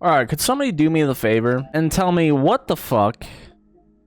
Alright, could somebody do me the favor and tell me what the fuck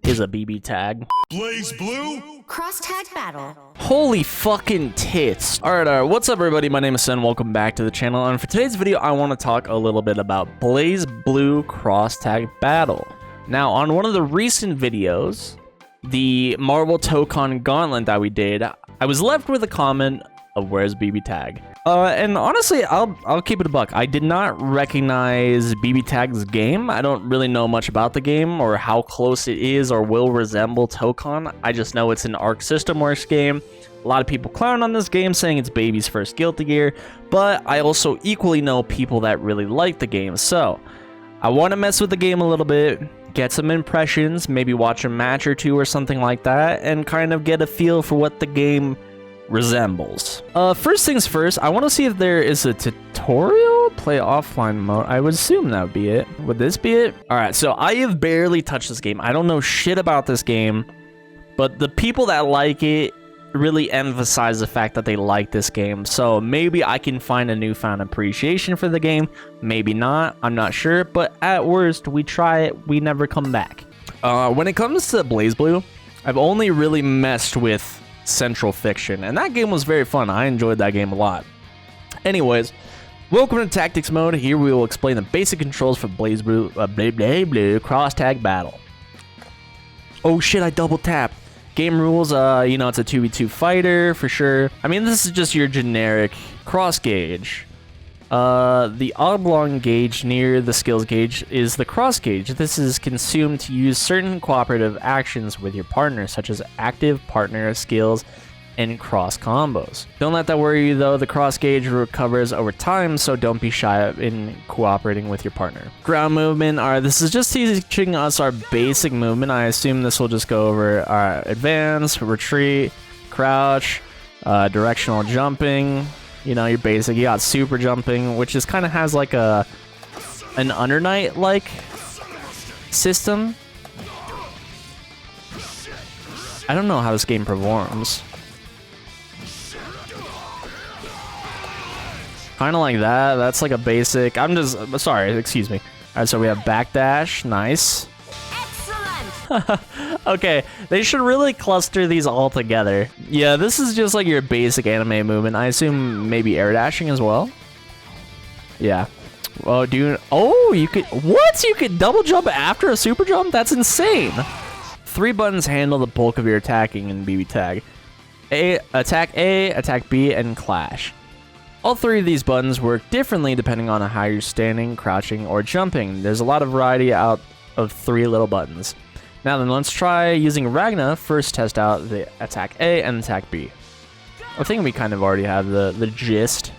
is a BB tag? Blaze Blue? Cross tag battle. Holy fucking tits. Alright, what's up everybody? My name is Sen, welcome back to the channel, and for today's video I want to talk a little bit about Blaze Blue cross tag battle. Now, on one of the recent videos, the Marvel Tokon Gauntlet that we did, I was left with a comment of where's BB tag. And honestly, I'll keep it a buck. I did not recognize BB Tag's game. I don't really know much about the game or how close it is or will resemble Tokon. I just know it's an Arc System Works game. A lot of people clown on this game, saying it's baby's first Guilty Gear, but I also equally know people that really like the game. So I want to mess with the game a little bit, get some impressions, maybe watch a match or two or something like that, and kind of get a feel for what the game resembles. First things first, I want to see if there is a tutorial play offline mode. I would assume that would be it. Would this be it? All right, so I have barely touched this game. I don't know shit about this game, but the people that like it really emphasize the fact that they like this game. So maybe I can find a newfound appreciation for the game. Maybe not. I'm not sure. But at worst, we try it. We never come back. When it comes to Blaze Blue, I've only really messed with Central Fiction, and that game was very fun. I enjoyed that game a lot. Anyways, welcome to Tactics Mode. Here we will explain the basic controls for Blaze Blue, cross tag battle. Oh shit, I double tapped. Game rules, you know, it's a 2v2 fighter for sure. I mean, this is just your generic cross gauge. The oblong gauge near the skills gauge is the cross gauge. This is consumed to use certain cooperative actions with your partner, such as active partner skills and cross combos. Don't let that worry you though, the cross gauge recovers over time, so don't be shy in cooperating with your partner. Ground movement, this is just teaching us our basic movement. I assume this will just go over our advance, retreat, crouch, directional jumping. You know, your basic. You got super jumping, which just kind of has like an Under Night like system. I don't know how this game performs. Kind of like that. That's like a basic. I'm just sorry. Excuse me. All right, so we have backdash. Nice. Excellent. Okay, they should really cluster these all together. Yeah, this is just like your basic anime movement. I assume maybe air dashing as well. Yeah. Oh, dude. Oh, you could. What? You could double jump after a super jump? That's insane. 3 buttons handle the bulk of your attacking in BB Tag. Attack A, attack B, and clash. All 3 of these buttons work differently depending on how you're standing, crouching, or jumping. There's a lot of variety out of 3 little buttons. Now then, let's try using Ragna. First test out the attack A and attack B. I think we kind of already have the gist.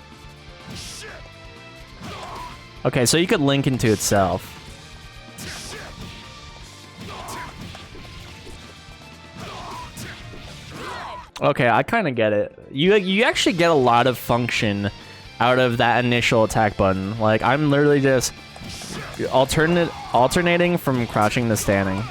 Okay, so you could link into itself. Okay, I kind of get it. You actually get a lot of function out of that initial attack button. Like, I'm literally just alternating from crouching to standing.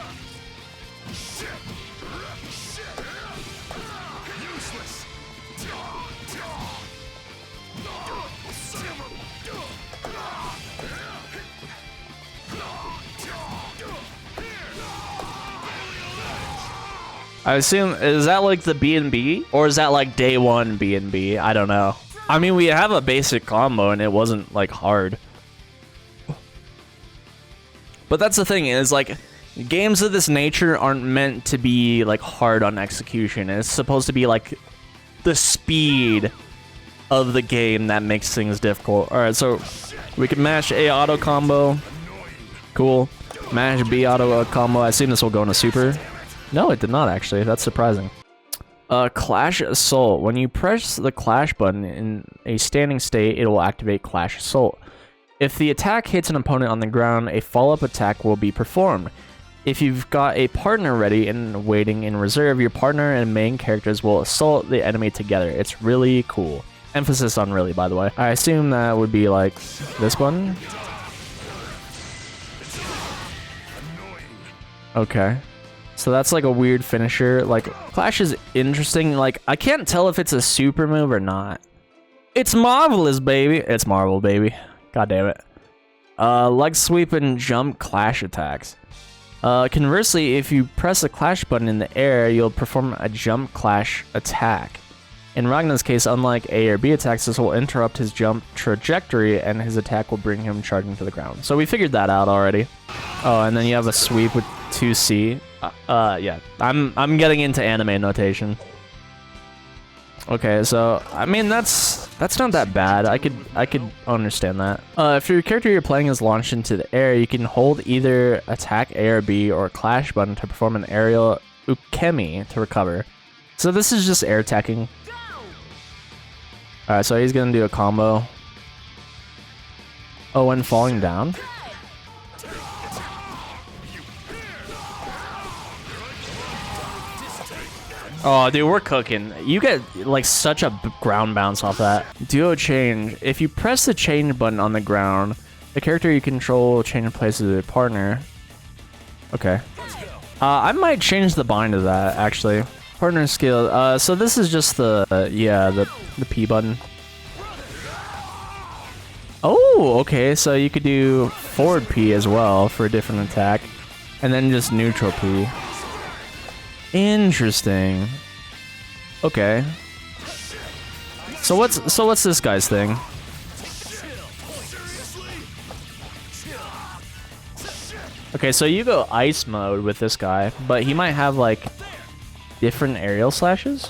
I assume, is that like the B&B? Or is that like day 1 B&B? I don't know. I mean, we have a basic combo and it wasn't like hard. But that's the thing, is like, games of this nature aren't meant to be like hard on execution. It's supposed to be like the speed of the game that makes things difficult. Alright, so we can mash A auto combo. Cool. Mash B auto combo. I assume this will go into super. No, it did not actually. That's surprising. Clash Assault. When you press the Clash button in a standing state, it will activate Clash Assault. If the attack hits an opponent on the ground, a follow-up attack will be performed. If you've got a partner ready and waiting in reserve, your partner and main characters will assault the enemy together. It's really cool. Emphasis on really, by the way. I assume that would be like this button. Okay. So that's like a weird finisher. Like, Clash is interesting. Like, I can't tell if it's a super move or not. It's marvelous, baby. It's Marvel, baby. God damn it. Leg sweep and jump clash attacks. Conversely, if you press the clash button in the air, you'll perform a jump clash attack. In Ragnar's case, unlike A or B attacks, this will interrupt his jump trajectory and his attack will bring him charging to the ground. So we figured that out already. Oh, and then you have a sweep with 2C. Yeah, I'm getting into anime notation. Okay, so I mean that's not that bad. I could understand that. If your character you're playing is launched into the air, you can hold either attack A or B or clash button to perform an aerial ukemi to recover. So this is just air attacking. Alright, so he's gonna do a combo. Oh, when falling down. Oh, dude, we're cooking. You get, like, such a ground bounce off that. Duo change. If you press the change button on the ground, the character you control will change places with your partner. Okay. I might change the bind of that, actually. Partner skill. So this is just the P button. Oh, okay. So you could do forward P as well for a different attack. And then just neutral P. Interesting. Okay. So what's this guy's thing? Okay, so you go ice mode with this guy, but he might have like different aerial slashes.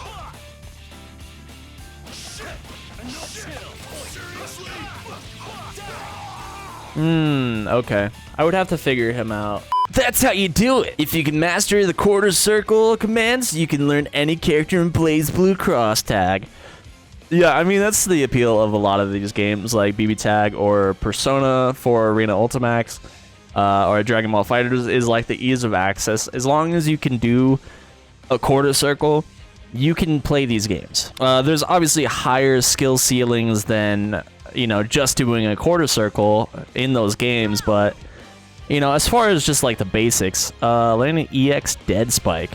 Okay. I would have to figure him out. That's how you do it! If you can master the quarter circle commands, you can learn any character in BlazBlue Cross Tag. Yeah, I mean, that's the appeal of a lot of these games, like BB Tag or Persona 4 Arena Ultimax, or Dragon Ball FighterZ, is like the ease of access. As long as you can do a quarter circle, you can play these games. There's obviously higher skill ceilings than, you know, just doing a quarter circle in those games, but you know, as far as just like the basics, landing EX Dead Spike.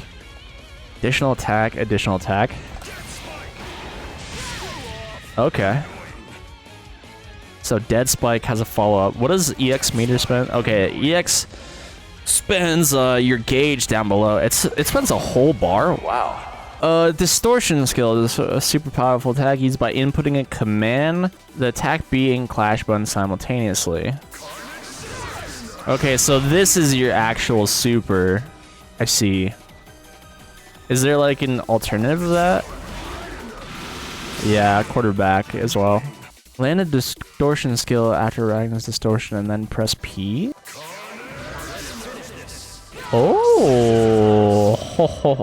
Additional attack, additional attack. Okay. So Dead Spike has a follow-up. What does EX meter spend? Okay, EX spends your gauge down below. It spends a whole bar? Wow. Distortion skill is a super powerful attack used by inputting a command, the attack B and clash button simultaneously. Okay, so this is your actual super. I see. Is there like an alternative to that? Yeah, quarterback as well. Land a distortion skill after Ragnar's distortion and then press P. Oh,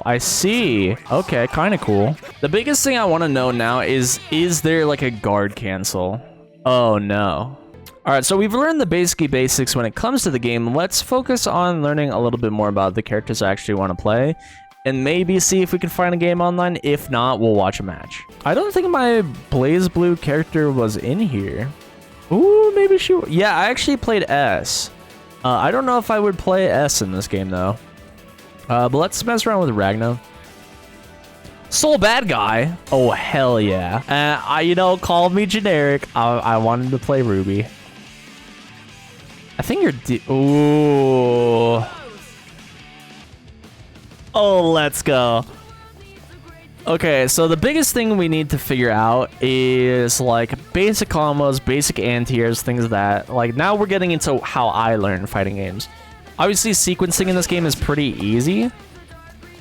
I see. Okay, kind of cool. The biggest thing I want to know now is there like a guard cancel? Oh no. Alright, so we've learned the basics when it comes to the game. Let's focus on learning a little bit more about the characters I actually want to play, and maybe see if we can find a game online. If not, we'll watch a match. I don't think my BlazBlue character was in here. Ooh, maybe she... Yeah, I actually played S. I don't know if I would play S in this game, though. But let's mess around with Ragnar. Soul bad guy. Oh, hell yeah. You know, call me generic. I wanted to play Ruby. I think you're... Ooh. Oh, let's go. Okay, so the biggest thing we need to figure out is like basic combos, basic anti-airs, things like that. Like now we're getting into how I learn fighting games. Obviously sequencing in this game is pretty easy.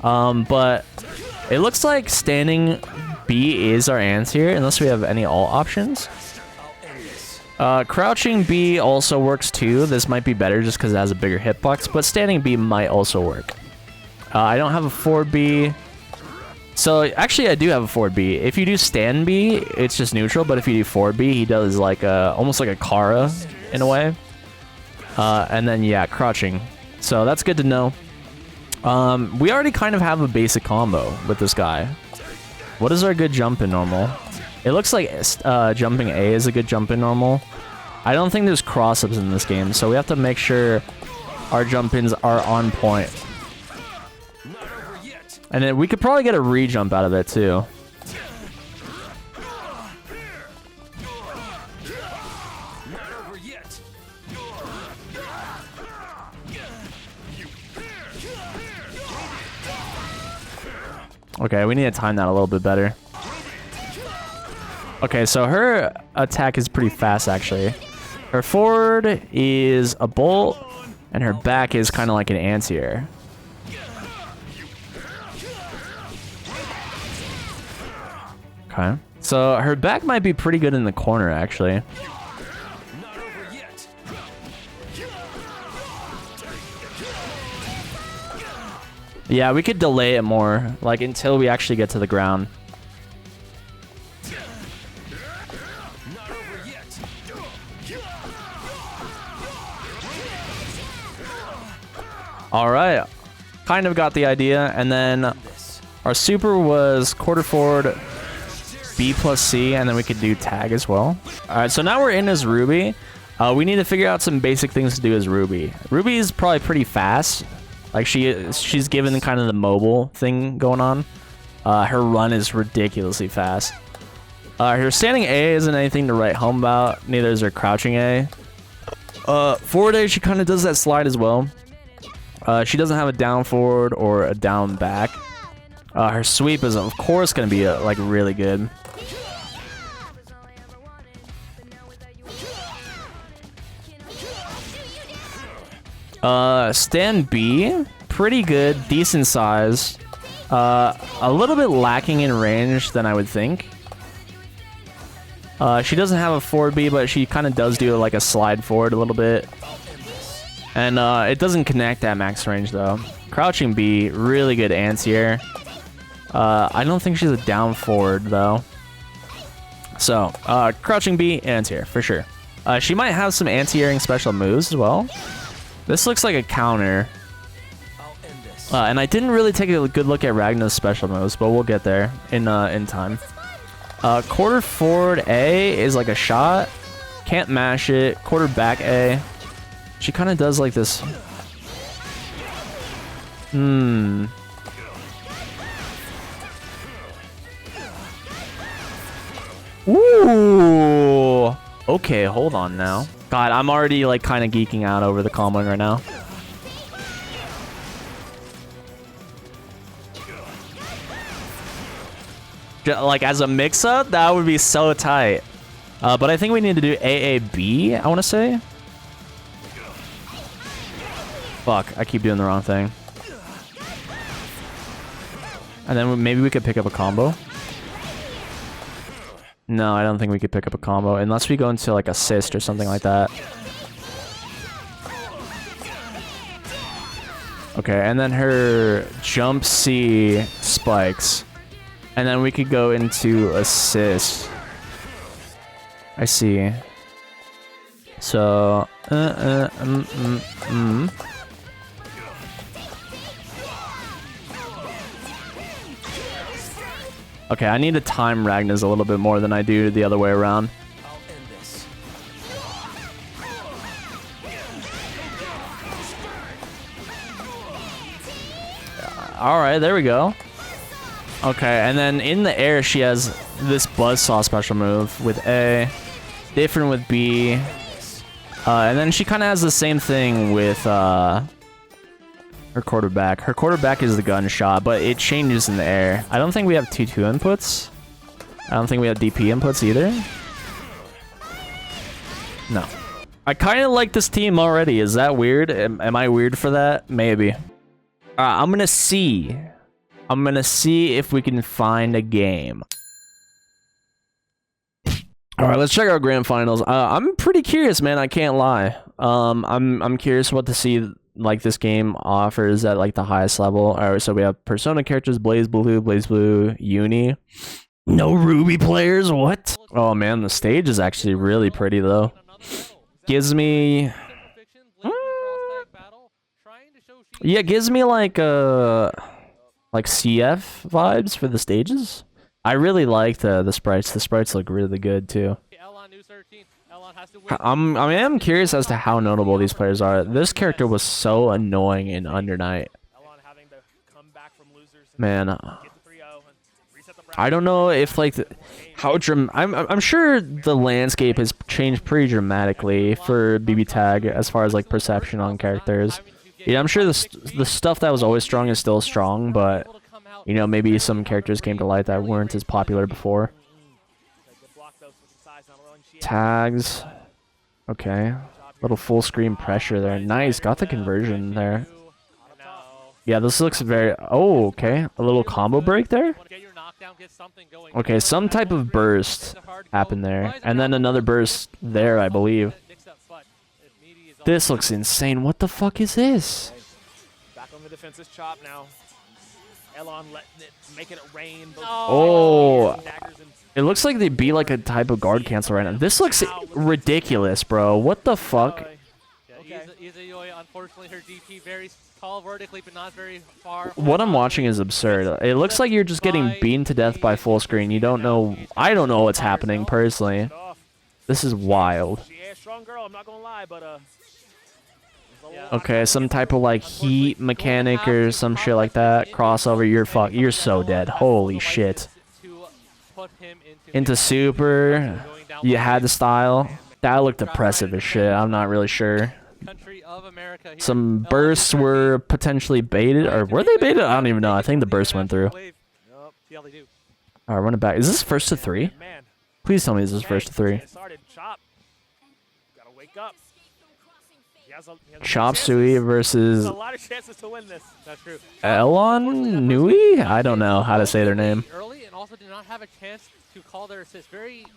But it looks like standing B is our anti-air unless we have any alt options. Crouching B also works too. This might be better just because it has a bigger hitbox, but standing B might also work. I don't have a forward B. So actually I do have a forward B. If you do stand B, it's just neutral, but if you do forward B, he does like almost like a Kara in a way. And then yeah, crouching. So that's good to know. We already kind of have a basic combo with this guy. What is our good jump in normal? It looks like jumping A is a good jump in normal. I don't think there's cross-ups in this game, so we have to make sure our jump-ins are on point. And then we could probably get a re-jump out of it, too. Okay, we need to time that a little bit better. Okay, so her attack is pretty fast, actually. Her forward is a bolt, and her back is kind of like an anti-air. Okay. So her back might be pretty good in the corner, actually. Yeah, we could delay it more, like until we actually get to the ground. All right, kind of got the idea. And then our super was quarter forward, B plus C, and then we could do tag as well. All right, so now we're in as Ruby. We need to figure out some basic things to do as Ruby. Ruby is probably pretty fast. Like she's given kind of the mobile thing going on. Her run is ridiculously fast. Her standing A isn't anything to write home about. Neither is her crouching A. Forward A, she kind of does that slide as well. She doesn't have a down forward or a down back. Her sweep is of course going to be like really good. Stand B, pretty good, decent size. A little bit lacking in range than I would think. She doesn't have a forward B, but she kind of does do like a slide forward a little bit. And it doesn't connect at max range though. Crouching B, really good anti-air. I don't think she's a down forward though. So, crouching B, anti-air for sure. She might have some anti-airing special moves as well. This looks like a counter. And I didn't really take a good look at Ragna's special moves, but we'll get there in time. Quarter forward A is like a shot. Can't mash it. Quarter back A. She kind of does like this. Ooh. Okay, hold on now. God, I'm already like kind of geeking out over the comboing right now. Like as a mix-up, that would be so tight. But I think we need to do AAB, I want to say. Fuck, I keep doing the wrong thing. And then maybe we could pick up a combo. No, I don't think we could pick up a combo unless we go into like assist or something like that. Okay, and then her jump C spikes. And then we could go into assist. I see. So, Okay, I need to time Ragna's a little bit more than I do the other way around. Alright, there we go. Okay, and then in the air she has this buzzsaw special move with A, different with B, and then she kind of has the same thing with her quarterback. Her quarterback is the gunshot, but it changes in the air. I don't think we have T2 inputs. I don't think we have DP inputs either. No. I kind of like this team already. Is that weird? Am I weird for that? Maybe. I'm gonna see. I'm gonna see if we can find a game. All right, let's check our grand finals. I'm pretty curious, man. I can't lie. I'm curious what to see like this game offers at like the highest level. All right, so we have Persona characters: BlazBlue, Uni. No Ruby players. What? Oh man, the stage is actually really pretty though. Gives me. Yeah, gives me like CF vibes for the stages. I really like the sprites. The sprites look really good too. I am curious as to how notable these players are. This character was so annoying in Under Night. Man, I don't know if like I'm sure the landscape has changed pretty dramatically for BB Tag as far as like perception on characters. Yeah, I'm sure the stuff that was always strong is still strong, but You know, maybe some characters came to light that weren't as popular before. Tags. Okay. Little full screen pressure there. Nice. Got the conversion there. Yeah, this looks very... Oh, okay. A little combo break there. Okay, some type of burst happened there. And then another burst there, I believe. This looks insane. What the fuck is this? Back on the defensive chop now. Elon letting it, making it rain. Oh. It looks like they beat like a type of guard cancel right now. This looks ridiculous, bro. What the fuck? Unfortunately, her DP very tall vertically, but not very far. What I'm watching is absurd. It looks like you're just getting beaten to death by full screen. You don't know. I don't know what's happening personally. This is wild. She is a strong girl, I'm not gonna lie, but Okay, some type of like heat mechanic or some shit like that. Crossover, you're so dead. Holy shit. Into super, you had the style. That looked oppressive as shit. I'm not really sure. Some bursts were potentially baited, or were they baited? I don't even know. I think the burst went through. Alright, run it back. Is this first to 3? Please tell me this is first to 3. Chop Suey versus a lot of chances to win this. That's true. Elon Nui? I don't know how to say their name.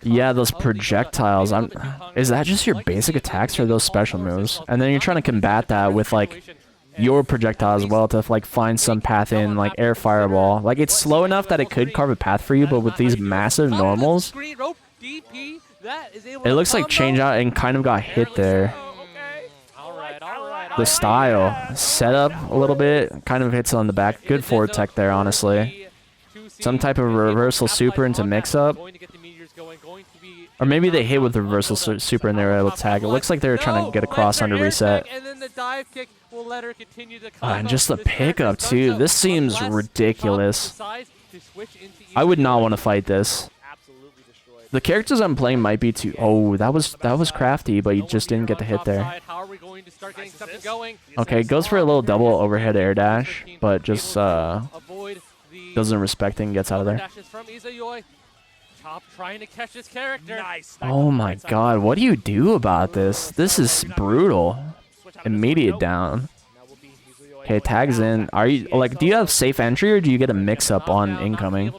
Yeah, those projectiles. Is that just your basic attacks or those special moves? And then you're trying to combat that with like your projectile as well to like find some path in, like air fireball. Like it's slow enough that it could carve a path for you, but with these massive normals, it looks like change out and kind of got hit there. The style set up a little bit, kind of hits on the back. Good forward tech there, honestly. Some type of reversal super into mix up, or maybe they hit with the reversal super and they were able to tag. It looks like they were trying to get across under reset. And just the pickup too. This seems ridiculous. I would not want to fight this. The characters I'm playing might be too... Oh, that was crafty, but you just didn't get the hit there. Okay, goes for a little double overhead air dash, but just doesn't respect it and gets out of there. Oh my god, what do you do about this? This is brutal. Immediate down. Okay, tags in. Are you like? Do you have safe entry or do you get a mix-up on incoming?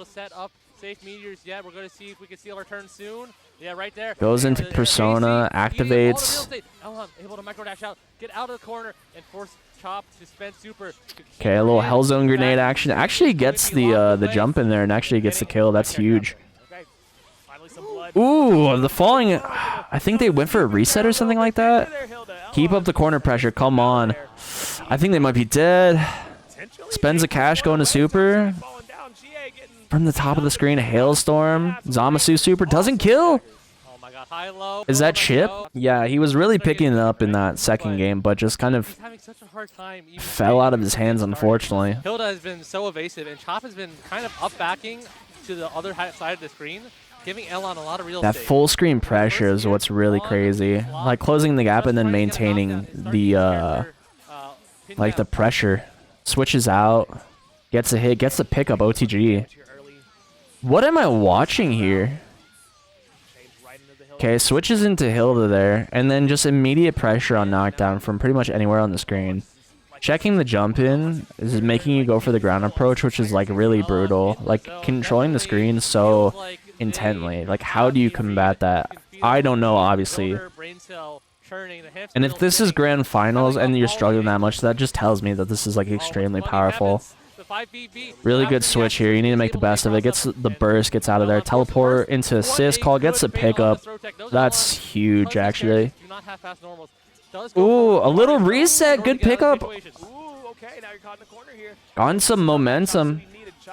Safe meteors yet. We're going to see if we can seal our turn soon. Yeah, right there. Goes into persona, activates. Able to micro dash out, get out of the corner, and force Chop to spend super. Okay, a little Hellzone grenade action. Actually gets the jump in there and actually gets the kill. That's huge. Ooh, the falling. I think they went for a reset or something like that. Keep up the corner pressure. Come on. I think they might be dead. Spends the cash going to super. From the top of the screen, a Hailstorm. Zamasu super doesn't kill. Is that Chip? Yeah, he was really picking it up in that second game, but just kind of fell out of his hands, unfortunately. Hilda has been so evasive, and Chop has been kind of up backing to the other side of the screen, giving Elon a lot of real estate. That full screen pressure is what's really crazy. Like closing the gap and then maintaining the like the pressure. Switches out, gets a hit, gets a pickup OTG. What am I watching here? Okay, switches into Hilda there, and then just immediate pressure on knockdown from pretty much anywhere on the screen. Checking the jump in is making you go for the ground approach, which is like really brutal. Like controlling the screen so intently. Like how do you combat that? I don't know, obviously. And if this is grand finals and you're struggling that much, that just tells me that this is like extremely powerful. Really good switch here. You need to make the best of it. Gets the burst, gets out of there. Teleport into assist call, gets a pickup. That's huge, actually. Ooh, a little reset. Good pickup. Gotten some momentum.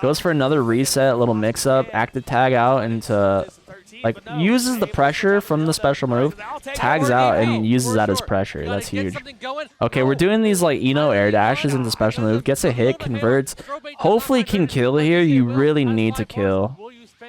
Goes for another reset, little mix-up. Active tag out into... Like, uses the pressure from the special move, tags out, and uses that as pressure. That's huge. Okay, we're doing these, like, air dashes into special move. Gets a hit, converts. Hopefully can kill here. You really need to kill.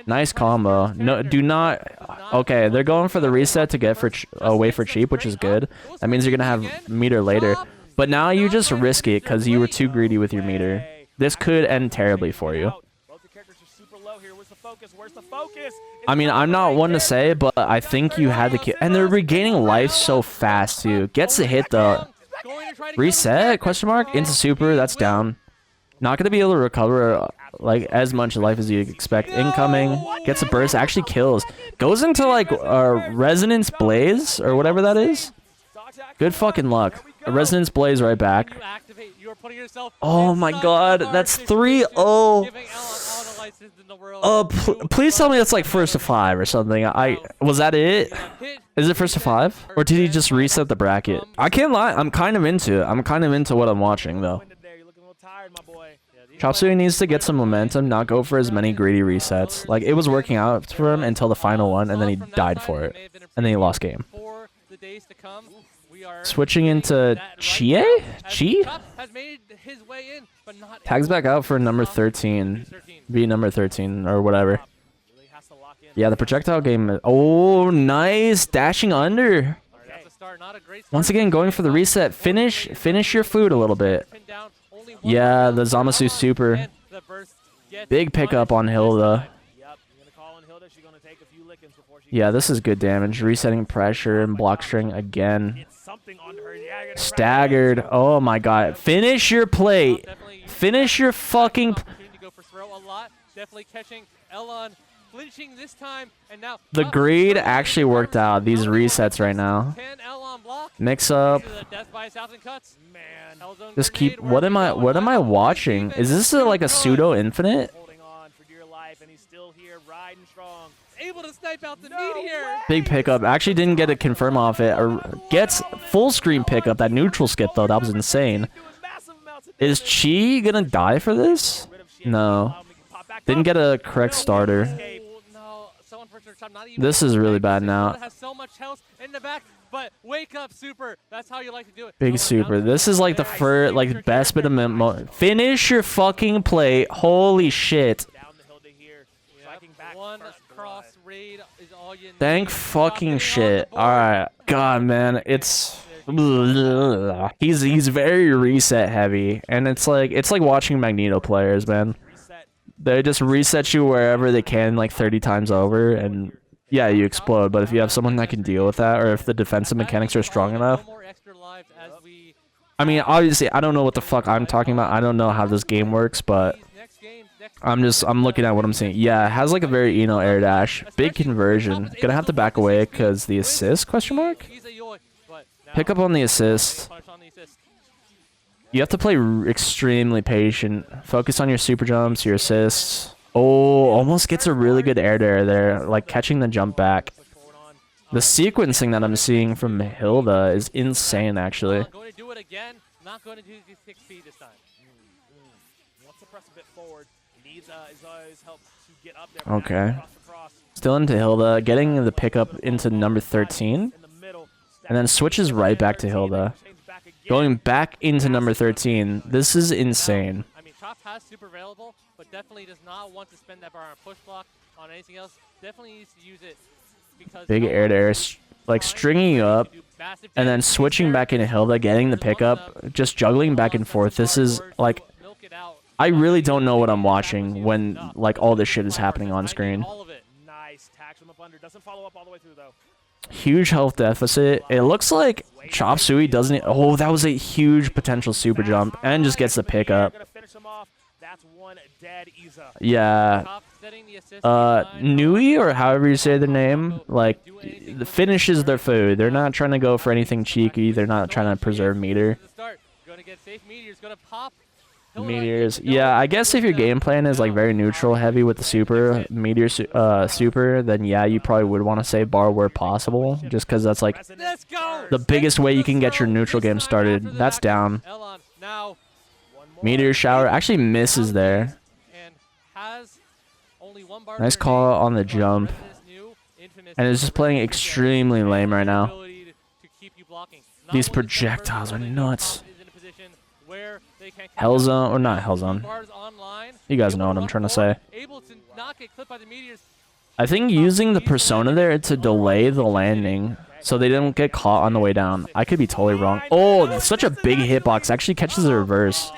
Nice combo. No, do not... Okay, they're going for the reset to get away for cheap, which is good. That means you're going to have meter later. But now you just risk it because you were too greedy with your meter. This could end terribly for you. Both the characters are super low here. Where's the focus? Where's the focus? I mean, I'm not one to say, but I think you had to kill. And they're regaining life so fast, too. Gets a hit, though. Reset? Question mark? Into super. That's down. Not going to be able to recover like as much life as you'd expect. Incoming. Gets a burst. Actually kills. Goes into like Resonance Blaze or whatever that is. Good fucking luck. A Resonance Blaze right back. Oh my god. That's 3-0. Please tell me that's like first to 5 or something. Was that it? Is it first to 5? Or did he just reset the bracket? I can't lie. I'm kind of into it. I'm kind of into what I'm watching though. Chop Suey needs to get some momentum, not go for as many greedy resets. Like, it was working out for him until the final one, and then he died for it. And then he lost game. Switching into Chie? Chi? Tags back out for number 13. Be number 13, or whatever. Yeah, the projectile game. Oh, nice! Dashing under. Once again, going for the reset. Finish your food a little bit. Yeah, the Zamasu super. Big pickup on Hilda. Yeah, this is good damage. Resetting pressure and block string again. Staggered. Oh my god. Finish your plate. Finish your fucking... The greed actually worked out. These resets right now. Mix up. Just keep. What am I watching? Is this like a pseudo infinite? Big pickup. Actually didn't get a confirm off it. Or gets full screen pickup. That neutral skip though. That was insane. Is Chi gonna die for this? No. Didn't get a correct starter. This is really bad now. Big super. This is like the first, like best bit of finish your fucking play. Holy shit. Thank fucking shit. Alright. God, man. It's... He's very reset heavy. And it's like watching Magneto players, man. They just reset you wherever they can like 30 times over, and yeah, you explode. But if you have someone that can deal with that, or if the defensive mechanics are strong enough... I mean, obviously, I don't know what the fuck I'm talking about. I don't know how this game works, but... I'm looking at what I'm seeing. Yeah, it has like a very Eno air dash. Big conversion. Gonna have to back away because the assist, question mark? Pick up on the assist. You have to play extremely patient. Focus on your super jumps, your assists. Oh, almost gets a really good air dare there, like catching the jump back. The sequencing that I'm seeing from Hilda is insane, actually. Okay. Still into Hilda, getting the pickup into number 13. And then switches right back to Hilda. Going back into number 13. This is insane. I mean, Chop has super available, but definitely does not want to spend that bar on push block on anything else. Definitely needs to use it because big air to air, like stringing you up, and then switching back into Hilda, getting the pickup, just juggling back and forth. This is like, I really don't know what I'm watching when like all this shit is happening on screen. Huge health deficit. It looks like Chop Suey doesn't... Oh, that was a huge potential super jump. And just gets the pickup. Yeah. Nui, or however you say their name, like, finishes their food. They're not trying to go for anything cheeky. They're not trying to preserve meter. Meteors. Yeah, I guess if your game plan is like very neutral heavy with the super meteor super, then yeah, you probably would want to say bar where possible, just because that's like the biggest way you can get your neutral game started. That's down. Meteor shower actually misses there. Nice call on the jump, and it's just playing extremely lame right now. These projectiles are nuts. Hellzone, or not Hellzone. You guys know what I'm trying to say. I think using the persona there to delay the landing so they don't get caught on the way down. I could be totally wrong. Oh, such a big hitbox. Actually catches the reverse.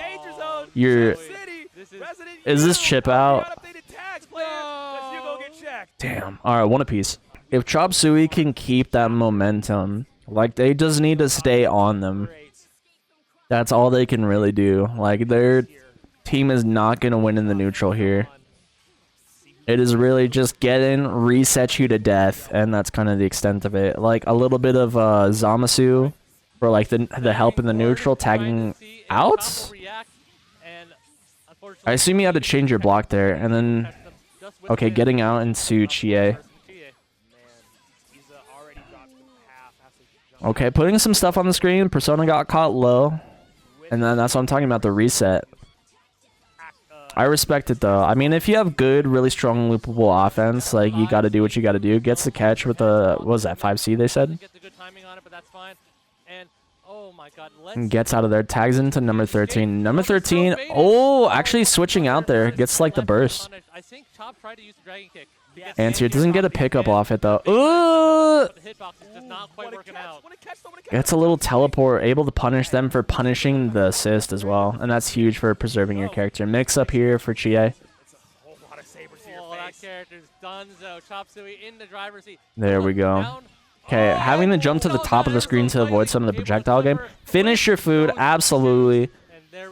Is this chip out? Got updated tags, player. Let's you go get checked. Damn. All right, one apiece. If Chop Suey can keep that momentum, like they just need to stay on them. Great. That's all they can really do. Like their team is not gonna win in the neutral here. It is really just get in, reset you to death, and that's kind of the extent of it. Like a little bit of Zamasu for like the help in the neutral, tagging out. I assume you had to change your block there, and then okay, getting out into Chie. Okay, putting some stuff on the screen. Persona got caught low, and then that's what I'm talking about, the reset. I respect it though. I mean, if you have good, really strong loopable offense, like you got to do what you got to do. Gets the catch with the what was that 5C they said? And gets out of there, tags into number 13. Number 13, oh, actually switching out there, gets like the burst. Antier doesn't get a pickup off it though. Gets a little teleport, able to punish them for punishing the assist as well, and that's huge for preserving your character. Mix up here for Chie. There we go. Okay, having to jump to the top of the screen to avoid some of the projectile game. Finish your food, absolutely.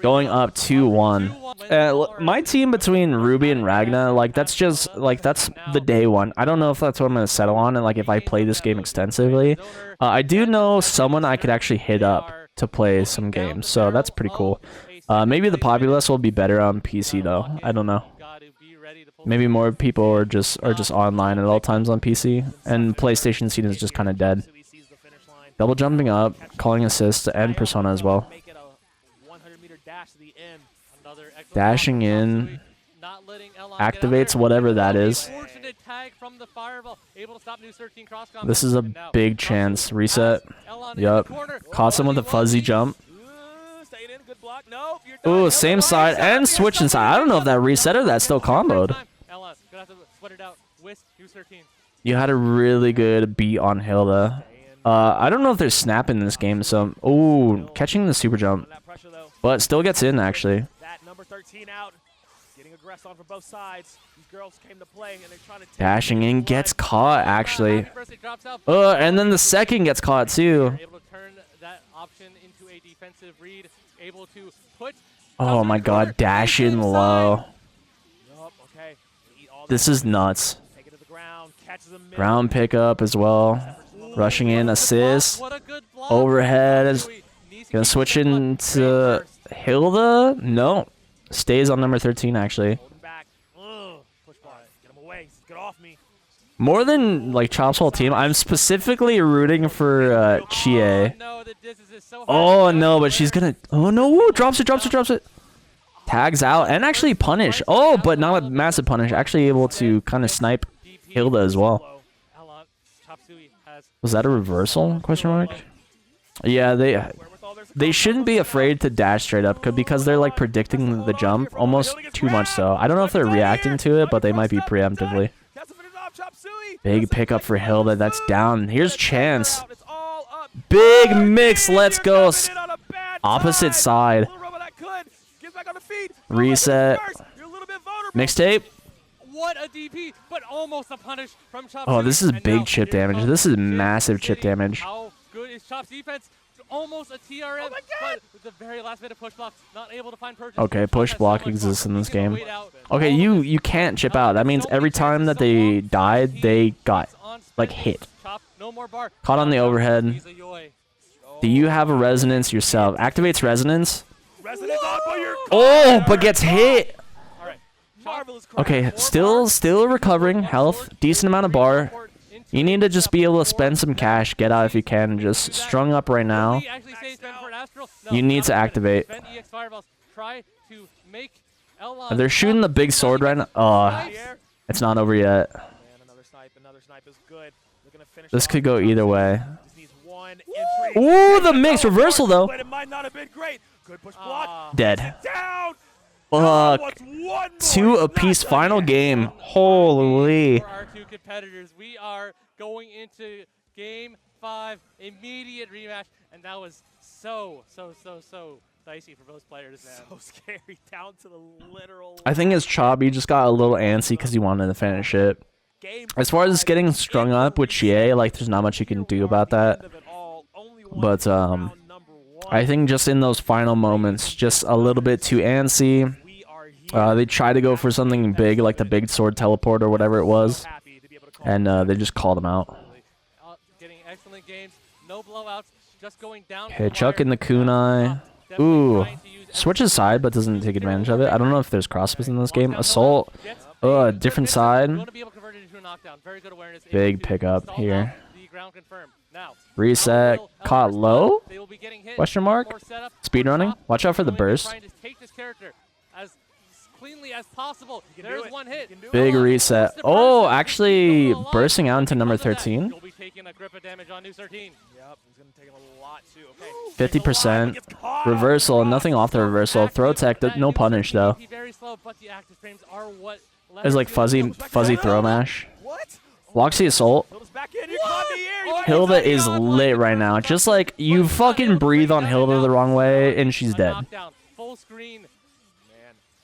Going up 2-1. My team between Ruby and Ragna, like that's just like that's the day one. I don't know if that's what I'm gonna settle on, and like if I play this game extensively. I do know someone I could actually hit up to play some games, so that's pretty cool. Maybe the Populace will be better on PC though. I don't know. Maybe more people are just online at all times on PC, and PlayStation scene is just kind of dead. Double jumping up, calling assist, and Persona as well. Dashing in, activates whatever that is. This is a big chance. Reset. Yup. Caught him with a fuzzy jump. Ooh, same side and switch inside. I don't know if that reset or that still comboed. You had a really good beat on Hilda. I don't know if there's snap in this game, so ooh, catching the super jump, but still gets in actually. Number 13 out, getting aggressive on from both sides. These girls came to play and they're trying to dashing in, gets caught actually. And then the second gets caught too. Oh my god, dash in low. This is nuts. Ground pickup as well. Rushing in, assist. Overhead is gonna switch into Hilda. No, stays on number 13 actually. More than like Chop's whole team, I'm specifically rooting for Chie. Oh no, but she's gonna. Oh no, drops it. Tags out and actually punish. Oh, but not a massive punish. Actually able to kind of snipe Hilda as well. Was that a reversal? Question mark. Yeah, they shouldn't be afraid to dash straight up because they're like predicting the jump almost too much so. I don't know if they're reacting to it, but they might be preemptively. Big pickup for Hilda. That's down. Here's Chance. Big mix. Let's go. Opposite side. Reset. Mixtape. What a DP, but almost a punish from Chop's. Oh, this is big chip damage. This is massive chip damage. How good is Chop's defense? Almost a TRM, but with the very last bit of push block, not able to find purchase. Okay, push block exists in this game. Okay, you can't chip out. That means every time that they died, they got like hit. Caught on the overhead. Do you have a resonance yourself? Activates resonance. Oh, but gets hit. Okay, still recovering health, decent amount of bar. You need to just be able to spend some cash, get out if you can. Just strung up right now. You need to activate. They're shooting the big sword right now. It's not over yet. This could go either way. Ooh, the mix reversal though. Dead. Fuck. 2 apiece final game. Holy. For our two competitors, we are going into game 5, immediate rematch, and that was so dicey for both players, man. So scary, down to the literal. I think as Chop, he just got a little antsy because he wanted to finish it. Game As far as 5 getting strung in up the with Chie, like there's not much you can Here do we about are at that. the end of it all. Only one But round number 1. I think just in those final moments, just a little bit too antsy. We are here. They tried to go for something big, like the big sword teleport or whatever it was, Happy to be able to call and they just called him out. Getting excellent games, no blowouts, just going down. Okay, Chuck in the kunai. Ooh, switches side but doesn't take advantage of it. I don't know if there's crosses in this game. Assault, different side. Big pickup here. Reset, caught low? Question mark? Speed running. Watch out for the burst. Cleanly as possible. There's one hit. Big reset. Oh, actually bursting out into number 13. You'll be taking a grip of damage on New 13. Yep, he's gonna take a lot too. Okay. 50%. Reversal, nothing off the reversal. Throw tech, no punish though. Very slow, but the active frames are what It's like fuzzy throw mash. What? Loxy assault. Hilda's back in. You're caught in the air. You might Hilda be is on. lit right now. Just like you fucking breathe on Hilda the wrong way and she's dead. Knockdown, full screen. Man.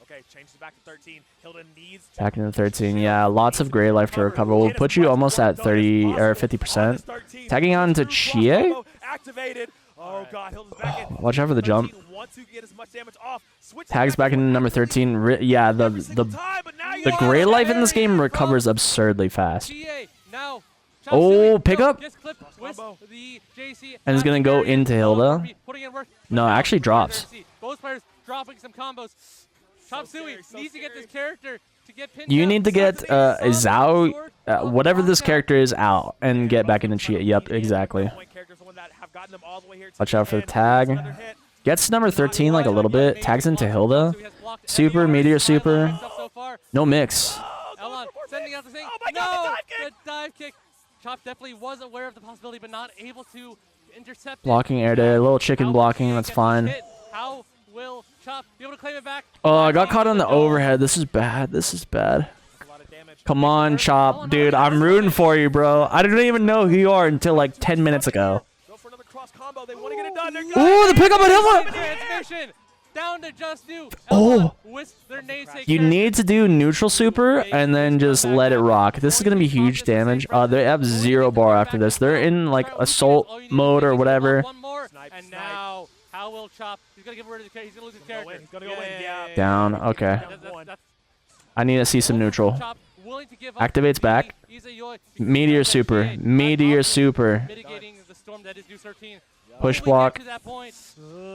Okay, changes back to 13. Hilda needs to Back into 13. Yeah, lots of gray life to recover. We'll put you almost at 30 or 50%. Tagging on to Chie. Activated. Oh god, Hilda's back in. Watch out for the jump. Wants to get as much damage off. Switch Tags back into number 13. Yeah, the gray life in this game recovers absurdly fast. GA now. Oh, pickup? Gets clipped with the JC. And it's gonna go into Hilda. Putting in work. No, it actually drops. Both players dropping some combos. Chop Suey needs to get this character to get pinned You down. need to get Zhao, whatever this character is, out and get back into Chia. Yep, exactly. Watch out for the tag. Gets number 13 like a little bit. Tags into Hilda. Super, meteor super. No mix. Elon sending out the thing. Oh my God, the dive kick. Chop definitely was aware of the possibility, but not able to intercept it. Blocking air day. A little chicken blocking. That's fine. How will Chop be able to claim it back? Oh, I got caught on the overhead. This is bad. This is bad. Come on, Chop. Dude, I'm rooting for you, bro. I didn't even know who you are until like 10 minutes ago. Go for another cross combo. They want to get it done. Ooh, the pickup on Hilda! Transmission down to just new. Oh. With their namesake You character. need to do neutral super and then just let it rock. This is going to be huge damage. They have 0 bar after this. They're in like assault mode or whatever. One more, and now how will Chop? He's gonna give rid of the character. He's gonna lose his character. He's gonna go in. Yeah. Down. Okay. That's I need to see some neutral. Chop willing to give up. Activates back. Meteor super. Meteor super. Mitigating the storm that is New 13. Push Will we get block. to that point?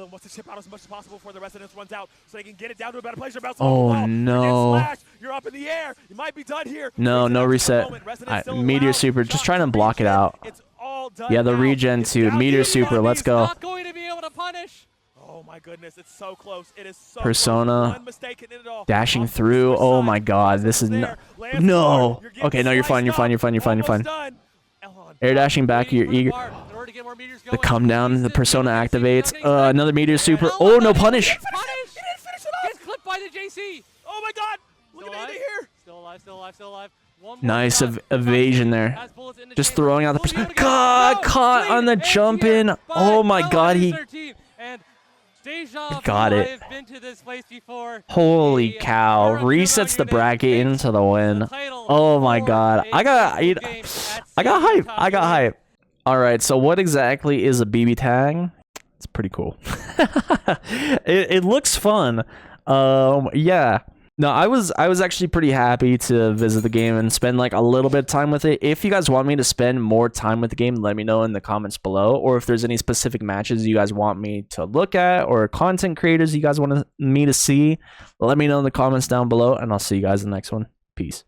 Wants to chip out as much as possible before the residence runs out, so they can get it down to a better place. Oh, no. Slash. You're up in the air. You might be done here. No, no reset. Meteor super. Just trying to block it out. It's all done Yeah, the now. regen It's too. down Meteor to super. Let's go. Not going to be able to punish. Oh my goodness, it's so close. It is so Persona. close. One mistake in it all. Dashing Off to the through. Oh side. my god. This is There. no. Lands No. forward. You're getting Okay, no, you're fine. You're sliced fine. You're up. fine. You're fine. You're fine. Almost done. Elon. Air dashing back. You're eager. The come down. The persona activates. Another meteor super. Oh, no punish. Punish. Gets clipped by the JC. Oh my god. Look Still at Andy alive? here. Still alive. Still alive. Still alive. One more Nice shot. evasion there. Has bullets in the Just chamber. throwing out the Will be able to get it. God, No, caught on the clean, jump and in. here Oh by my god, he 13. And Deja got vu, it. I have been to this place before. Holy The cow. Era Resets the 2008 bracket into the win. title Oh my for god. a I got single game at I got hype. Top I got Elite. hype. All right, so what exactly is a BB tag? It's pretty cool. it looks fun. Yeah. No, I was actually pretty happy to visit the game and spend like a little bit of time with it. If you guys want me to spend more time with the game, let me know in the comments below. Or if there's any specific matches you guys want me to look at or content creators you guys want me to see, let me know in the comments down below, and I'll see you guys in the next one. Peace.